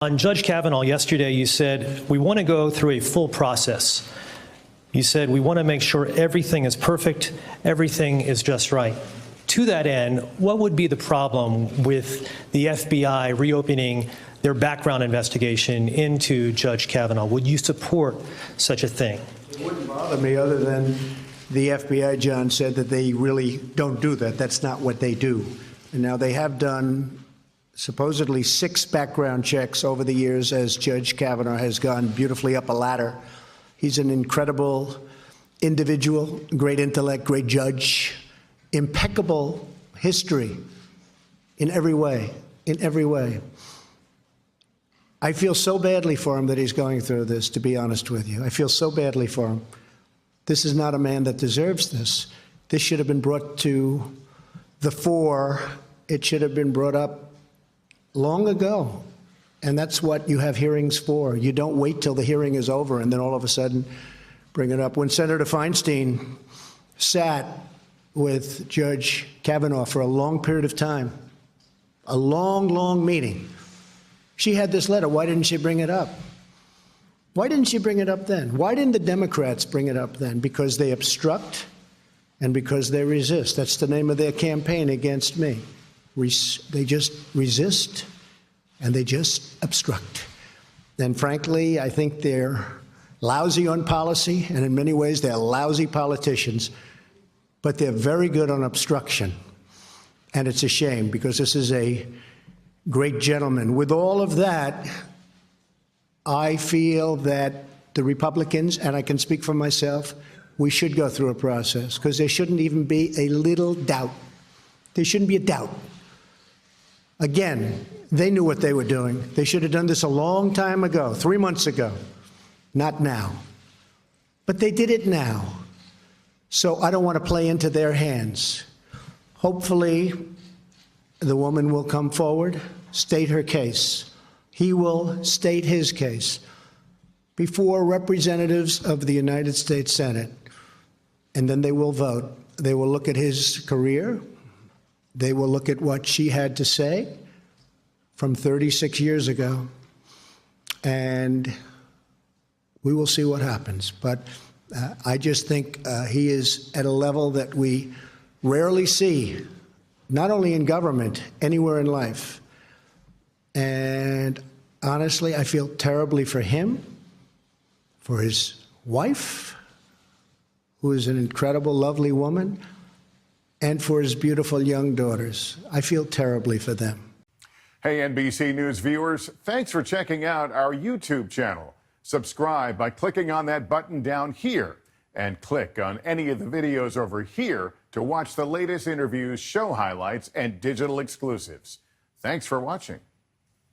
On Judge Kavanaugh yesterday, you said, we want to go through a full process. You said, we want to make sure everything is perfect, everything is just right. To that end, what would be the problem with the FBI reopening their background investigation into Judge Kavanaugh? Would you support such a thing? It wouldn't bother me, other than the FBI, John, said that they really don't do that. That's not what they do. And now they have done supposedly 6 background checks over the years as Judge Kavanaugh has gone beautifully up a ladder. He's an incredible individual, great intellect, great judge, impeccable history in every way, in every way. I feel so badly for him that he's going through this, to be honest with you. I feel so badly for him. This is not a man that deserves this. This should have been brought to the fore. It should have been brought up long ago. And that's what you have hearings for. You don't wait till the hearing is over and then all of a sudden bring it up. When Senator Feinstein sat with Judge Kavanaugh for a long period of time, a long, long meeting, she had this letter. Why didn't she bring it up? Why didn't she bring it up then? Why didn't the Democrats bring it up then? Because they obstruct and because they resist. That's the name of their campaign against me. They just resist and they just obstruct. And frankly, I think they're lousy on policy, and in many ways they're lousy politicians, but they're very good on obstruction. And it's a shame, because this is a great gentleman. With all of that, I feel that the Republicans, and I can speak for myself, we should go through a process, because there shouldn't even be a little doubt. There shouldn't be a doubt. Again, they knew what they were doing. They should have done this a long time ago, 3 months ago, not now. But they did it now. So I don't want to play into their hands. Hopefully, the woman will come forward, state her case. He will state his case before representatives of the United States Senate, and then they will vote. They will look at his career. They will look at what she had to say from 36 years ago, and we will see what happens. But I just think he is at a level that we rarely see, not only in government, anywhere in life. And honestly, I feel terribly for him, for his wife, who is an incredible, lovely woman, and for his beautiful young daughters. I feel terribly for them. Hey, NBC News viewers, thanks for checking out our YouTube channel. Subscribe by clicking on that button down here, and click on any of the videos over here to watch the latest interviews, show highlights, and digital exclusives. Thanks for watching.